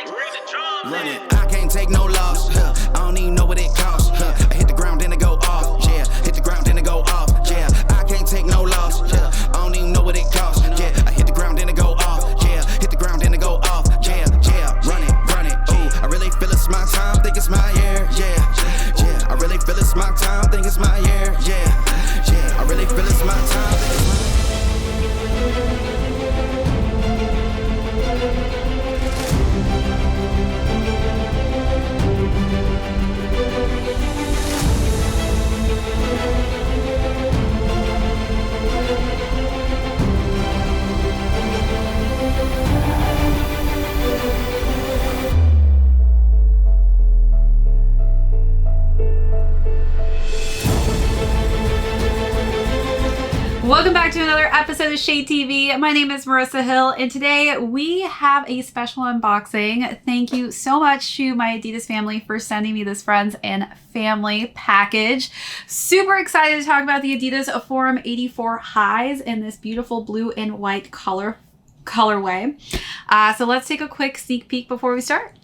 Run it. I can't take no loss. I don't even know what it costs. I hit the ground, then it go off. Yeah, hit the ground, then it go off. Yeah, I can't take no loss. I don't even know what it costs. Yeah, I hit the ground, then it go off. Yeah, hit the ground, then it go off. Yeah, run it. Ooh, I really feel it's my time, think it's my year. Yeah, I really feel it's my time, think it's my year. Yeah, I really feel it's my time, think it's my year. Welcome back to another episode of Shade TV. My name is Marissa Hill, and today we have a special unboxing. Thank you so much to my Adidas family for sending me this friends and family package. Super excited to talk about the Adidas Forum 84 highs in this beautiful blue and white colorway. So let's take a quick sneak peek before we start.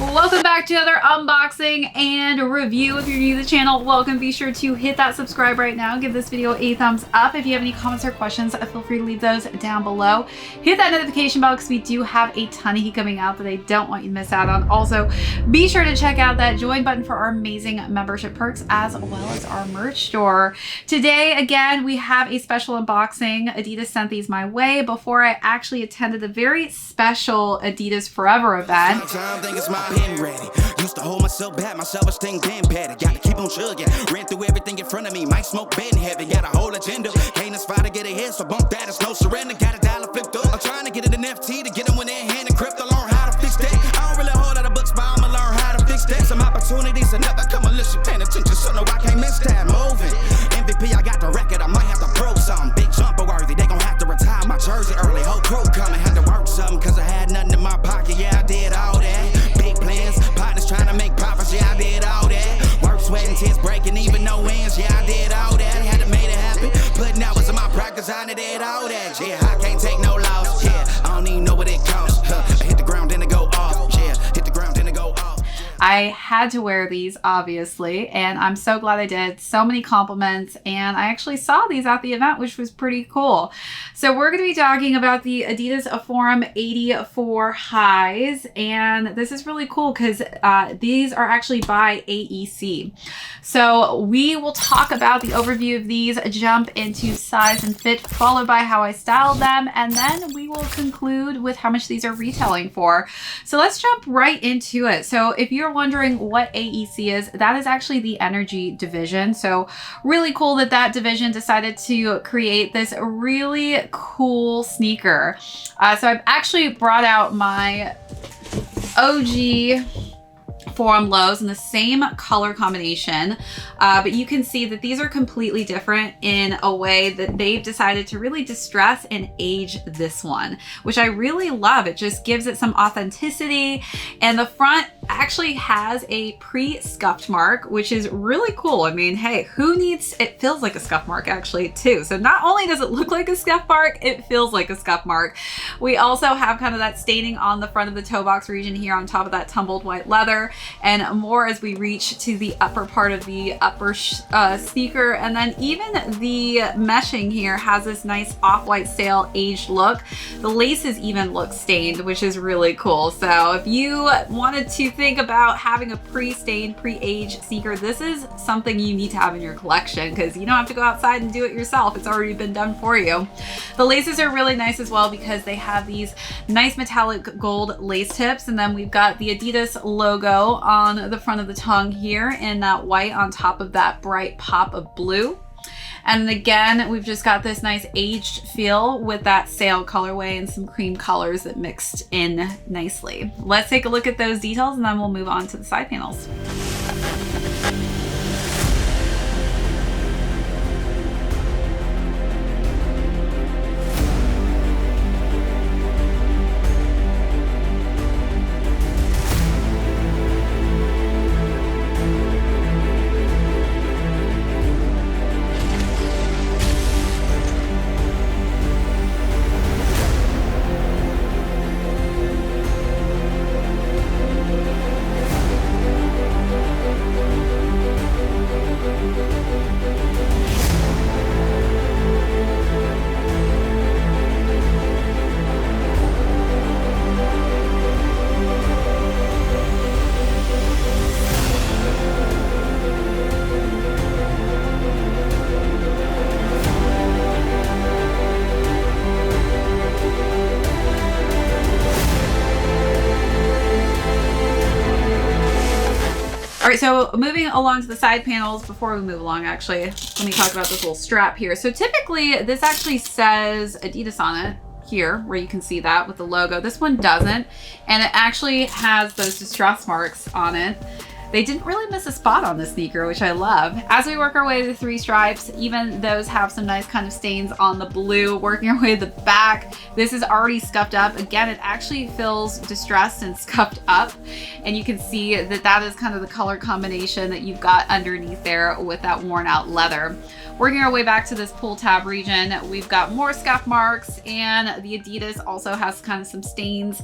Welcome back to another unboxing and review. If you're new to the channel, welcome. Be sure to hit that subscribe right now. Give this video a thumbs up. If you have any comments or questions, feel free to leave those down below. Hit that notification bell because we do have a ton of heat coming out that I don't want you to miss out on. Also, be sure to check out that join button for our amazing membership perks as well as our merch store. Today, again, we have a special unboxing. Adidas sent these my way before I actually attended a very special Adidas Forever event. Ready. Used to hold myself back, my self-esteem been better. Gotta keep on chugging. Ran through everything in front of me. Might smoke bed in heaven. Got a whole agenda. Can't aspire to get ahead, so bump that. It's no surrender. Got a dollar flipped up. I'm trying to get it in FT to get them when they're in hand and crypto. Learn how to fix that. I don't really hold out of books, but I'ma learn how to fix that. Some opportunities and never come unless you paying attention. So no, I can't miss that. Moving. MVP, I got the record. I might have to prove something. Big jumper worthy. They gon' have to retire my jersey early. Whole crew coming. Had to work something cause I had nothing in my pocket. Yeah, I did all that. Partners trying to make profits, yeah, I did all that. Work, sweat, and tears breaking, even no ends, yeah, I did all that. Had to make it happen, putting hours in my practice, I did all that. Yeah, I can't take no loss, yeah, I don't even know what it costs. I hit the ground, then it go off, yeah, hit the ground, then it go off. I had to wear these, obviously, and I'm so glad I did. So many compliments, and I actually saw these at the event, which was pretty cool. So we're going to be talking about the Adidas Forum 84 highs, and this is really cool because these are actually by AEC. So we will talk about the overview of these, jump into size and fit, followed by how I styled them, and then we will conclude with how much these are retailing for. So let's jump right into it. So if you're wondering what AEC is, that is actually the energy division. So really cool that that division decided to create this really cool sneaker. So I've actually brought out my OG Forum lows in the same color combination, but you can see that these are completely different in a way that they've decided to really distress and age this one, which I really love. It just gives it some authenticity, and the front actually has a pre-scuffed mark, which is really cool. I mean, hey, who needs, it feels like a scuff mark actually too. So not only does it look like a scuff mark, it feels like a scuff mark. We also have kind of that staining on the front of the toe box region here on top of that tumbled white leather, and more as we reach to the upper part of the upper sneaker. And then even the meshing here has this nice off-white stale aged look. The laces even look stained, which is really cool. So if you wanted to think about having a pre-stained, pre-aged sneaker, this is something you need to have in your collection because you don't have to go outside and do it yourself. It's already been done for you. The laces are really nice as well because they have these nice metallic gold lace tips, and then we've got the Adidas logo on the front of the tongue here in that white on top of that bright pop of blue. And again, we've just got this nice aged feel with that sail colorway and some cream colors that mixed in nicely. Let's take a look at those details and then we'll move on to the side panels. All right, so moving along to the side panels, before we move along, actually, let me talk about this little strap here. So typically this actually says Adidas on it here, where you can see that with the logo. This one doesn't, and it actually has those distress marks on it. They didn't really miss a spot on this sneaker, which I love. As we work our way to the 3 stripes, even those have some nice kind of stains on the blue. Working our way to the back, this is already scuffed up. Again, it actually feels distressed and scuffed up. And you can see that that is kind of the color combination that you've got underneath there with that worn out leather. Working our way back to this pull tab region, we've got more scuff marks, and the Adidas also has kind of some stains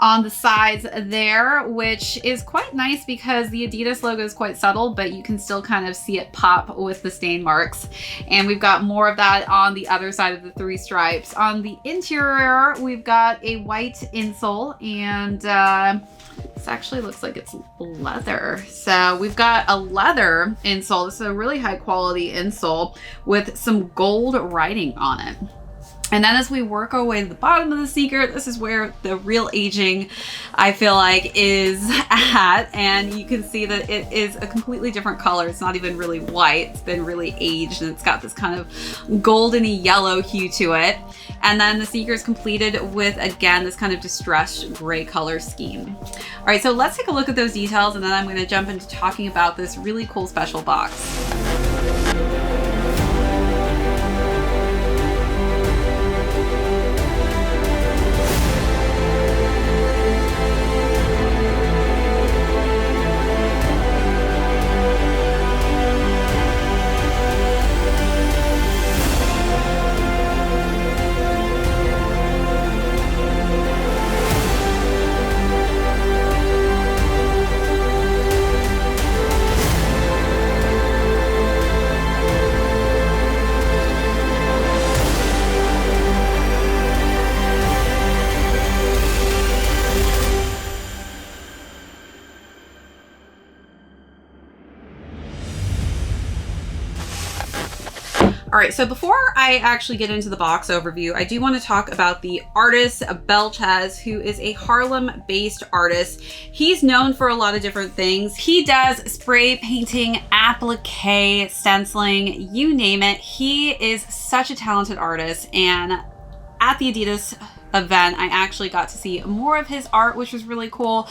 on the sides there, which is quite nice because the Adidas logo is quite subtle, but you can still kind of see it pop with the stain marks. And we've got more of that on the other side of the 3 stripes. On the interior, we've got a white insole, and this actually looks like it's leather. So we've got a leather insole. This is a really high quality insole with some gold writing on it. And then as we work our way to the bottom of the sneaker, this is where the real aging, I feel like, is at. And you can see that it is a completely different color. It's not even really white. It's been really aged, and it's got this kind of goldeny yellow hue to it. And then the sneaker is completed with, again, this kind of distressed gray color scheme. All right, so let's take a look at those details, and then I'm going to jump into talking about this really cool special box. All right, so before I actually get into the box overview, I do want to talk about the artist Belchez, who is a Harlem-based artist. He's known for a lot of different things. He does spray painting, applique, stenciling, you name it. He is such a talented artist, and at the Adidas event, I actually got to see more of his art, which was really cool.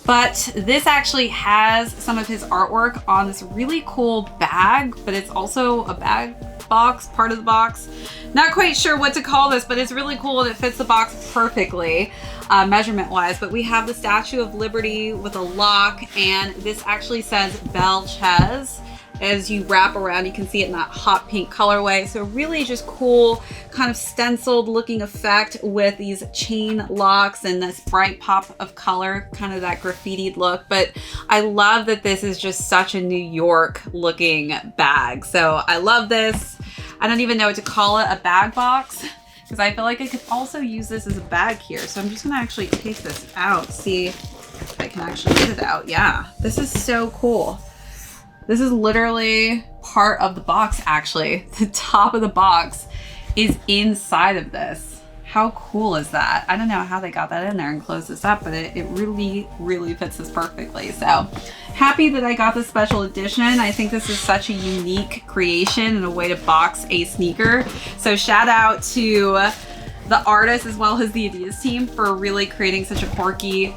But this actually has some of his artwork on this really cool bag, but it's also a bag box, part of the box. Not quite sure what to call this, but it's really cool and it fits the box perfectly, measurement wise. But we have the Statue of Liberty with a lock, and this actually says Belchez. As you wrap around, you can see it in that hot pink colorway. So really just cool, kind of stenciled looking effect with these chain locks and this bright pop of color, kind of that graffitied look. But I love that this is just such a New York looking bag. So I love this. I don't even know what to call it, a bag box, because I feel like I could also use this as a bag here. So I'm just gonna actually take this out, see if I can actually get it out. Yeah, this is so cool. This is literally part of the box, actually. The top of the box is inside of this. How cool is that? I don't know how they got that in there and closed this up, but it really, really fits this perfectly. So happy that I got this special edition. I think this is such a unique creation and a way to box a sneaker. So shout out to the artist as well as the Adidas team for really creating such a quirky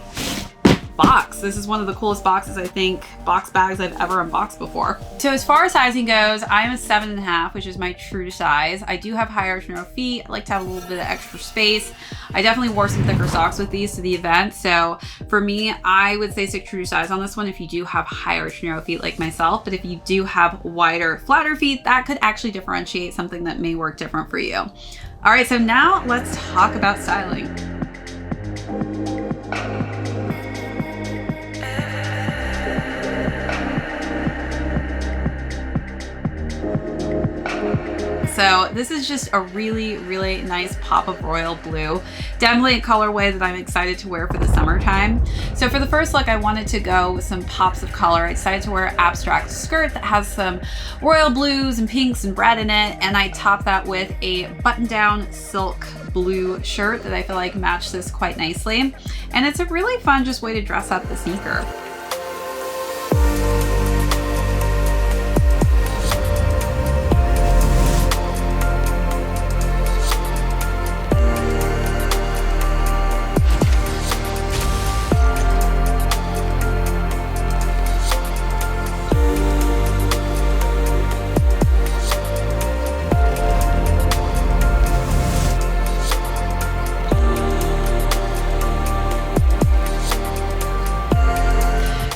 box. This is one of the coolest boxes, I think, box bags I've ever unboxed before. So as far as sizing goes, I'm a 7.5, which is my true size. I do have high arch narrow feet. I like to have a little bit of extra space. I definitely wore some thicker socks with these to the event. So for me, I would say stick true size on this one if you do have high arch narrow feet like myself. But if you do have wider, flatter feet, that could actually differentiate something that may work different for you. All right, so now let's talk about styling. So this is just a really, really nice pop of royal blue. Definitely a colorway that I'm excited to wear for the summertime. So for the first look, I wanted to go with some pops of color. I decided to wear an abstract skirt that has some royal blues and pinks and red in it. And I topped that with a button-down silk blue shirt that I feel like matched this quite nicely. And it's a really fun just way to dress up the sneaker.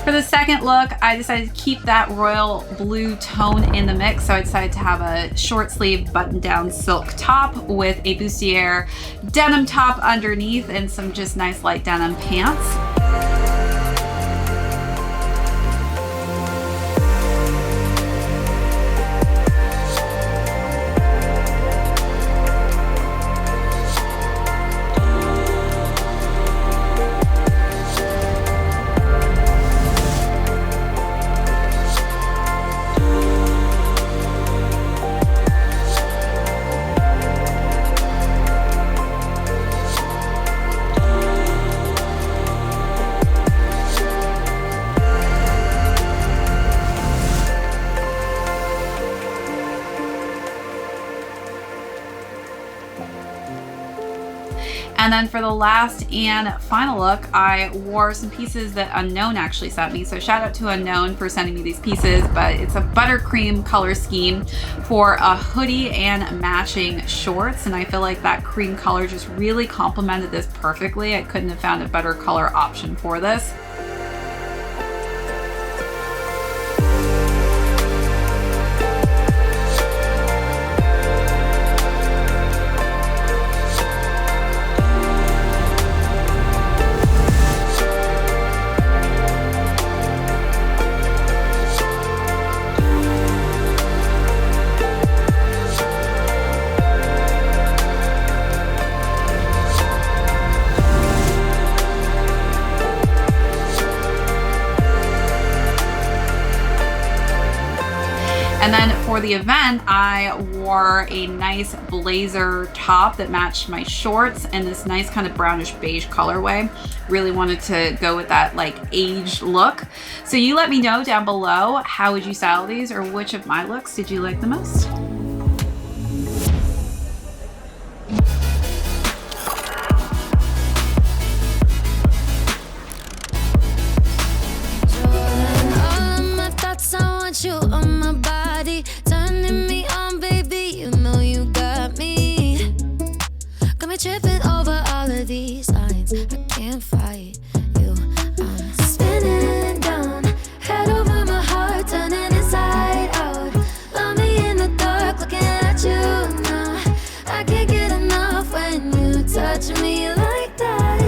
For the second look, I decided to keep that royal blue tone in the mix, so I decided to have a short sleeve button-down silk top with a bustier denim top underneath and some just nice light denim pants. And then for the last and final look, I wore some pieces that Unknown actually sent me. So shout out to Unknown for sending me these pieces, but it's a buttercream color scheme for a hoodie and matching shorts. And I feel like that cream color just really complemented this perfectly. I couldn't have found a better color option for this. And then for the event, I wore a nice blazer top that matched my shorts and this nice kind of brownish beige colorway. Really wanted to go with that like aged look. So you let me know down below, how would you style these, or which of my looks did you like the most? You on my body, turning me on, baby. You know you got me. Got me tripping over all of these lines. I can't fight you. I'm spinning down, head over my heart, turning inside out. Love me in the dark, looking at you now. I can't get enough when you touch me like that.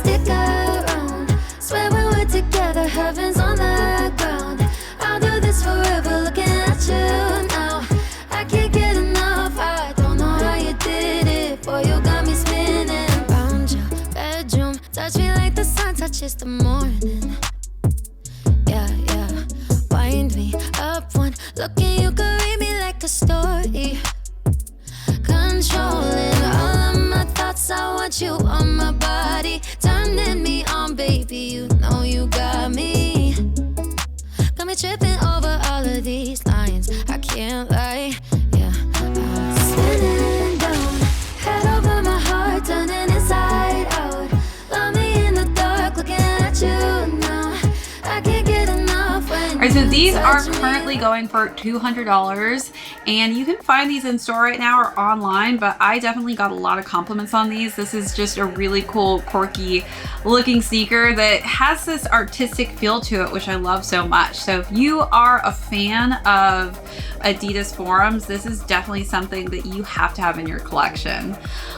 Stick around, swear when we're together, heaven's on the ground. I'll do this forever, looking at you now. I can't get enough, I don't know how you did it. Boy, you got me spinning around your bedroom. Touch me like the sun touches the morning. Yeah, yeah. Wind me up one look and you can read me like a story. Controlling all of my want you on my body, turning me on, baby. You know you got me. Got me tripping over all of these lines. I can't lie, yeah. I'm spinning down, head over my heart, turning inside out. Love me in the dark, looking at you now. I can't get enough when All right, so these are currently going for $200, and you can find these in store right now or online, but I definitely got a lot of compliments on these. This is just a really cool, quirky looking sneaker that has this artistic feel to it, which I love so much. So if you are a fan of Adidas Forums, this is definitely something that you have to have in your collection.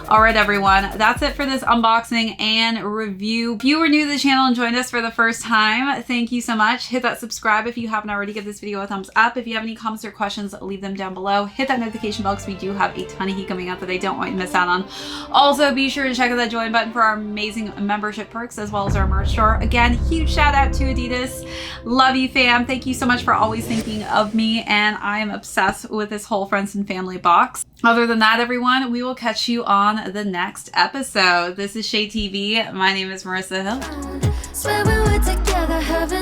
All right, everyone, that's it for this unboxing and review. If you were new to the channel and joined us for the first time, thank you so much. Hit that subscribe if you haven't already. Give this video a thumbs up. If you have any comments or questions, leave them down below. Hit that notification bell because we do have a ton of heat coming out that I don't want you to miss out on. Also, be sure to check out that join button for our amazing membership perks as well as our merch store. Again, huge shout out to Adidas. Love you, fam. Thank you so much for always thinking of me, and I am obsessed with this whole friends and family box. Other than that, everyone, we will catch you on the next episode. This is Shay TV. My name is Marissa Hill. Swear when we're together, heaven